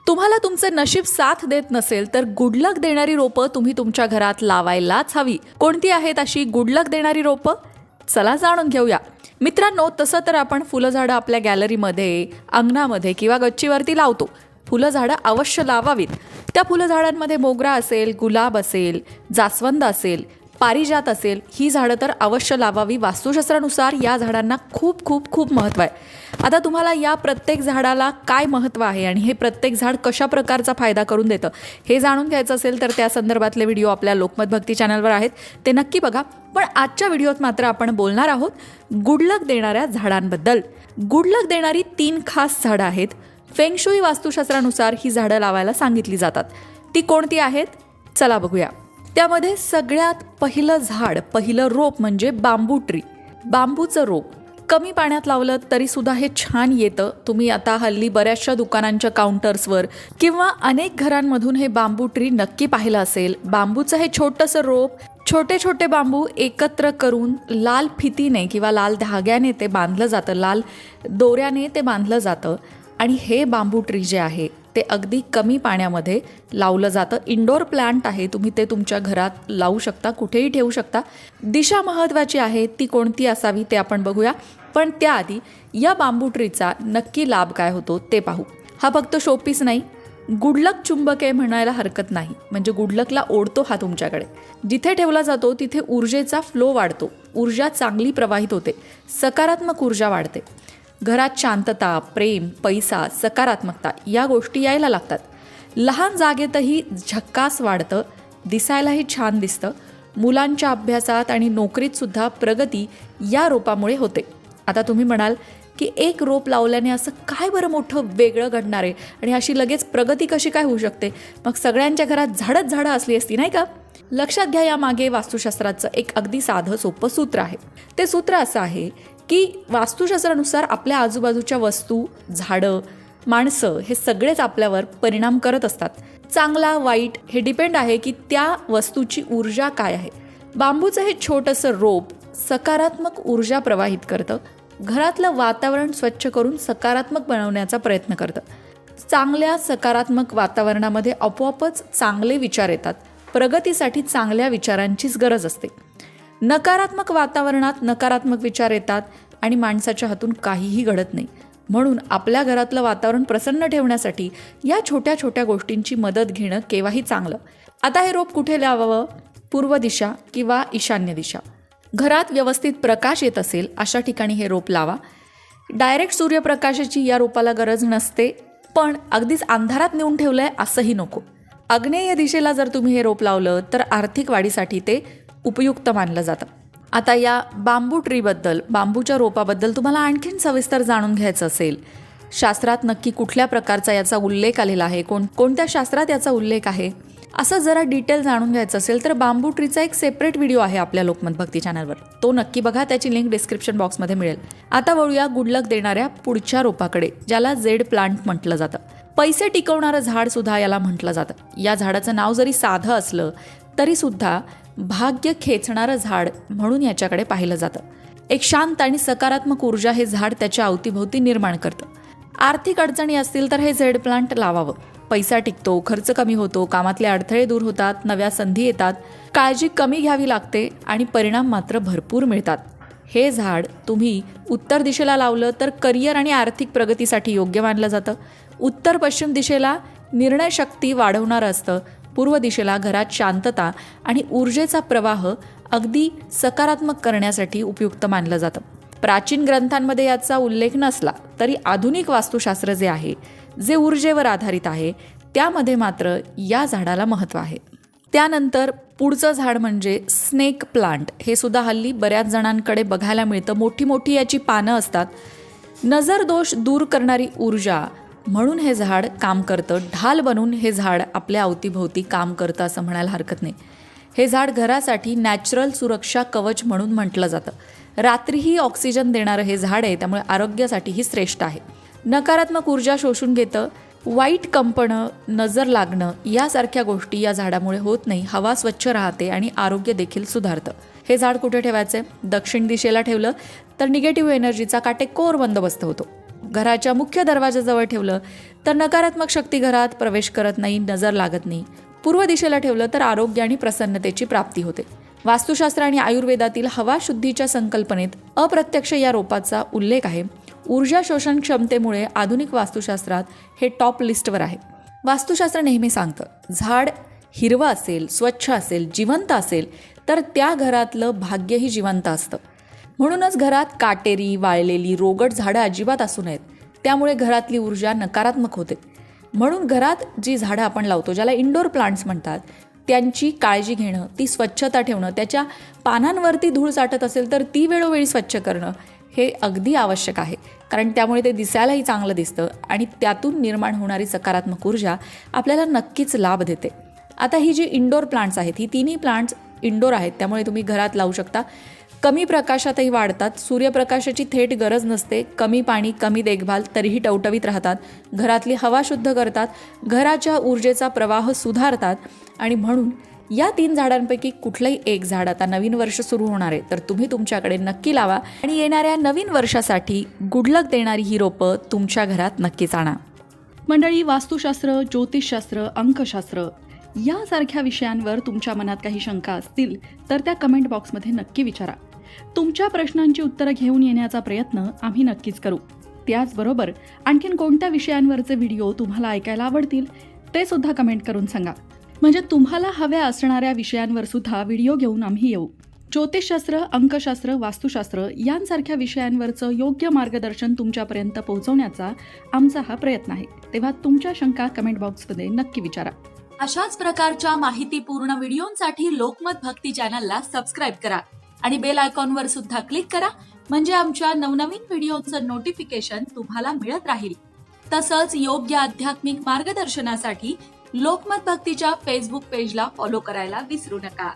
तुम्हाला तुमचे नशीब साथ देत नसेल तर गुड लक देणारी रोपं तुम्ही तुमच्या घरात लावायलाच हवी. कोणती आहेत अशी गुड लक देणारी रोपं? चला जाणून घेऊया. मित्रांनो, तसं तर आपण फुलं झाडं आपल्या गॅलरीमध्ये, अंगणामध्ये किंवा गच्चीवरती लावतो. फुलं झाडं अवश्य लावावीत. त्या फुलं झाडांमध्ये मोगरा असेल, गुलाब असेल, जास्वंद असेल, पारिजात असेल, ही झाडं तर अवश्य लावावी. वास्तुशास्त्रानुसार या झाडांना खूप खूप खूप महत्त्व आहे. आता तुम्हाला या प्रत्येक झाडाला काय महत्त्व आहे आणि हे प्रत्येक झाड कशा प्रकारचा फायदा करून देतं हे जाणून घ्यायचं असेल तर त्या संदर्भातले व्हिडिओ आपल्या लोकमत भक्ती चॅनलवर आहेत, ते नक्की बघा. पण आजच्या व्हिडिओत मात्र आपण बोलणार आहोत गुड लक देणाऱ्या झाडांबद्दल. गुड लक देणारी 3 खास झाडं आहेत. फेंगशुई वास्तुशास्त्रानुसार ही झाडं लावायला सांगितली जातात. ती कोणती आहेत? चला बघूया. त्यामध्ये सगळ्यात पहिलं झाड, पहिलं रोप म्हणजे बांबू ट्री. बांबूचं रोप कमी पाण्यात लावलं तरी सुद्धा हे छान येतं. तुम्ही आता हल्ली बऱ्याचशा दुकानांच्या काउंटर्सवर किंवा अनेक घरांमधून हे बांबू ट्री नक्की पाहिलं असेल. बांबूचं हे छोटंसं रोप, छोटे छोटे बांबू एकत्र करून लाल फितीने किंवा लाल धाग्याने ते बांधलं जातं, लाल दोऱ्याने ते बांधलं जातं. आणि हे बांबू ट्री जे आहे ते अगदी कमी पाण्यामध्ये लावलं जातं. इंडोर प्लांट आहे, तुम्ही ते तुमच्या घरात लावू शकता, कुठेही ठेवू शकता. दिशा महत्त्वाची आहे, ती कोणती असावी ते आपण बघूया. पण त्याआधी या बांबू ट्रीचा नक्की लाभ काय होतो ते पाहू. हा फक्त शोपीस नाही, गुडलक चुंबक आहे म्हणायला हरकत नाही. म्हणजे गुडलकला ओढतो हा तुमच्याकडे. जिथे ठेवला जातो तिथे ऊर्जेचा फ्लो वाढतो, ऊर्जा चांगली प्रवाहित होते, सकारात्मक ऊर्जा वाढते. घरात शांतता, प्रेम, पैसा, सकारात्मकता या गोष्टी यायला लागतात. लहान जागेतही झक्कास वाढतं, दिसायलाही छान दिसतं. मुलांच्या अभ्यासात आणि नोकरीतसुद्धा प्रगती या रोपामुळे होते. आता तुम्ही म्हणाल की एक रोप लावल्याने असं काय बरं मोठं वेगळं घडणार आहे आणि अशी लगेच प्रगती कशी काय होऊ शकते? मग सगळ्यांच्या घरात झाडच झाडं असली असती नाही का? लक्षात घ्या, यामागे वास्तुशास्त्राचं एक अगदी साधं सोपं सूत्र आहे. ते सूत्र असं आहे की वास्तुशास्त्रानुसार आपल्या आजूबाजूच्या वस्तू, झाडं, माणसं हे सगळेच आपल्यावर परिणाम करत असतात. चांगला वाईट हे डिपेंड आहे की त्या वस्तूची ऊर्जा काय आहे. बांबूचं हे छोटंसं रोप सकारात्मक ऊर्जा प्रवाहित करतं, घरातलं वातावरण स्वच्छ करून सकारात्मक बनवण्याचा प्रयत्न करतं. चांगल्या सकारात्मक वातावरणामध्ये आपोआपच चांगले विचार येतात. प्रगतीसाठी चांगल्या विचारांचीच गरज असते. नकारात्मक वातावरणात नकारात्मक विचार येतात आणि माणसाच्या हातून काहीही घडत नाही. म्हणून आपल्या घरातलं वातावरण प्रसन्न ठेवण्यासाठी या छोट्या छोट्या गोष्टींची मदत घेणं केव्हाही चांगलं. आता हे रोप कुठे लावावं? पूर्व दिशा किंवा ईशान्य दिशा. घरात व्यवस्थित प्रकाश येत असेल अशा ठिकाणी हे रोप लावा. डायरेक्ट सूर्यप्रकाशाची या रोपाला गरज नसते, पण अगदीच अंधारात नेऊन ठेवलंय असंही नको. आग्नेय दिशेला जर तुम्ही हे रोप लावलं तर आर्थिक वाढीसाठी ते उपयुक्त मानलं जातं. आता या बांबू ट्रीबद्दल, बांबूच्या रोपाबद्दल तुम्हाला आणखीन सविस्तर जाणून घ्यायचं असेल, शास्त्रात नक्की कुठल्या प्रकारचा याचा उल्लेख आलेला आहे, कोणत्या शास्त्रात याचा उल्लेख आहे, असं जरा डिटेल जाणून घ्यायचं असेल तर बांबू ट्रीचा एक सेपरेट व्हिडिओ आहे आपल्या लोकमत भक्ती चॅनलवर, तो नक्की बघा. त्याची लिंक डिस्क्रिप्शन बॉक्समध्ये मिळेल. आता वळूया गुडलक देणाऱ्या पुढच्या रोपाकडे, ज्याला जेड प्लांट म्हटलं जातं. पैसे टिकवणारं झाड सुद्धा याला म्हटलं जातं. या झाडाचं नाव जरी साधं असलं तरी सुद्धा भाग्य खेचणारं झाड म्हणून याच्याकडे पाहिलं जातं. एक शांत आणि सकारात्मक ऊर्जा हे झाड त्याच्या अवतीभोवती निर्माण करतं. आर्थिक अडचणी असतील तर हे झेड प्लांट लावावं. पैसा टिकतो, खर्च कमी होतो, कामातले अडथळे दूर होतात, नव्या संधी येतात, काळजी कमी घ्यावी लागते आणि परिणाम मात्र भरपूर मिळतात. हे झाड तुम्ही उत्तर दिशेला लावलं तर करिअर आणि आर्थिक प्रगतीसाठी योग्य मानलं जातं. उत्तर पश्चिम दिशेला निर्णय शक्ती वाढवणारं असतं. पूर्व दिशेला घरात शांतता आणि ऊर्जेचा प्रवाह अगदी सकारात्मक करण्यासाठी उपयुक्त मानलं जातं. प्राचीन ग्रंथांमध्ये याचा उल्लेख नसला तरी आधुनिक वास्तुशास्त्र जे आहे, जे ऊर्जेवर आधारित आहे, त्यामध्ये मात्र या झाडाला महत्त्व आहे. त्यानंतर पुढचं झाड म्हणजे स्नेक प्लांट. हे सुद्धा हल्ली बऱ्याच जणांकडे बघायला मिळतं. मोठी मोठी याची पानं असतात. नजर दोष दूर करणारी ऊर्जा म्हणून हे झाड काम करतं. ढाल बनून हे झाड आपल्या अवतीभोवती काम करतं असं म्हणायला हरकत नाही. हे झाड घरासाठी नॅचरल सुरक्षा कवच म्हणून म्हटलं जातं. रात्रीही ऑक्सिजन देणारं हे झाड आहे, त्यामुळे आरोग्यासाठीही श्रेष्ठ आहे. नकारात्मक ऊर्जा शोषून घेतं. वाईट कंपनं, नजर लागणं यासारख्या गोष्टी या झाडामुळे होत नाही. हवा स्वच्छ राहते आणि आरोग्य देखील सुधारतं. हे झाड कुठे ठेवायचे? दक्षिण दिशेला ठेवलं तर निगेटिव्ह एनर्जीचा काटेकोर बंदोबस्त होतो. घराच्या मुख्य दरवाजाजवळ ठेवलं तर नकारात्मक शक्ती घरात प्रवेश करत नाही, नजर लागत नाही. पूर्व दिशेला ठेवलं तर आरोग्य आणि प्रसन्नतेची प्राप्ती होते. वास्तुशास्त्र आणि आयुर्वेदातील हवा शुद्धीच्या संकल्पनेत अप्रत्यक्ष या रोपाचा उल्लेख आहे. ऊर्जा शोषण क्षमतेमुळे आधुनिक वास्तुशास्त्रात हे टॉप लिस्टवर आहे. वास्तुशास्त्र नेहमी सांगतं, झाड हिरवं असेल, स्वच्छ असेल, जिवंत असेल तर त्या घरातलं भाग्यही जिवंत असतं. म्हणूनच घरात काटेरी, वाळलेली, रोगट झाडं अजिबात असू नयेत. त्यामुळे घरातली ऊर्जा नकारात्मक होते. म्हणून घरात जी झाडं आपण लावतो, ज्याला इंडोर प्लांट्स म्हणतात, त्यांची काळजी घेणं, ती स्वच्छता ठेवणं, त्याच्या पानांवरती धूळ साठत असेल तर ती वेळोवेळी स्वच्छ करणं हे अगदी आवश्यक आहे. कारण त्यामुळे ते दिसायलाही चांगलं दिसतं आणि त्यातून निर्माण होणारी सकारात्मक ऊर्जा आपल्याला नक्कीच लाभ देते. आता ही जी इंडोर प्लांट्स आहेत, ही तिन्ही प्लांट्स इंडोर आहेत, त्यामुळे तुम्ही घरात लावू शकता. कमी प्रकाशातही वाढतात, सूर्यप्रकाशाची थेट गरज नसते, कमी पाणी, कमी देखभाल तरीही टवटवीत राहतात, घरातली हवा शुद्ध करतात, घराच्या ऊर्जेचा प्रवाह सुधारतात. आणि म्हणून या 3 झाडांपैकी कुठलंही एक झाड, आता नवीन वर्ष सुरू होणार आहे तर तुम्ही तुमच्याकडे नक्की लावा आणि येणाऱ्या नवीन वर्षासाठी गुडलक देणारी ही रोपं तुमच्या घरात नक्कीच आणा. मंडळी, वास्तुशास्त्र, ज्योतिषशास्त्र, अंकशास्त्र यासारख्या विषयांवर तुमच्या मनात काही शंका असतील तर त्या कमेंट बॉक्समध्ये नक्की विचारा. तुमच्या प्रश्नांची उत्तरं घेऊन येण्याचा प्रयत्न आम्ही नक्कीच करू. त्याचबरोबर आणखीन कोणत्या विषयांवरचे व्हिडिओ तुम्हाला ऐकायला आवडतील ते सुद्धा कमेंट करून सांगा. म्हणजे तुम्हाला हव्या असणाऱ्या विषयांवर सुद्धा व्हिडिओ घेऊन आम्ही येऊ. ज्योतिषशास्त्र, अंकशास्त्र, वास्तुशास्त्र यांसारख्या विषयांवरचं योग्य मार्गदर्शन तुमच्यापर्यंत पोहोचवण्याचा आमचा हा प्रयत्न आहे. तेव्हा तुमच्या शंका कमेंट बॉक्समध्ये नक्की विचारा. अशाच प्रकारच्या माहितीपूर्ण व्हिडिओंसाठी लोकमत भक्ती चॅनलला सबस्क्राईब करा आणि बेल आयकॉनवर सुद्धा क्लिक करा. म्हणजे आमच्या नवनवीन व्हिडिओचं नोटिफिकेशन तुम्हाला मिळत राहील. तसंच योग्य आध्यात्मिक मार्गदर्शनासाठी लोकमत भक्तीच्या फेसबुक पेजला फॉलो करायला विसरू नका.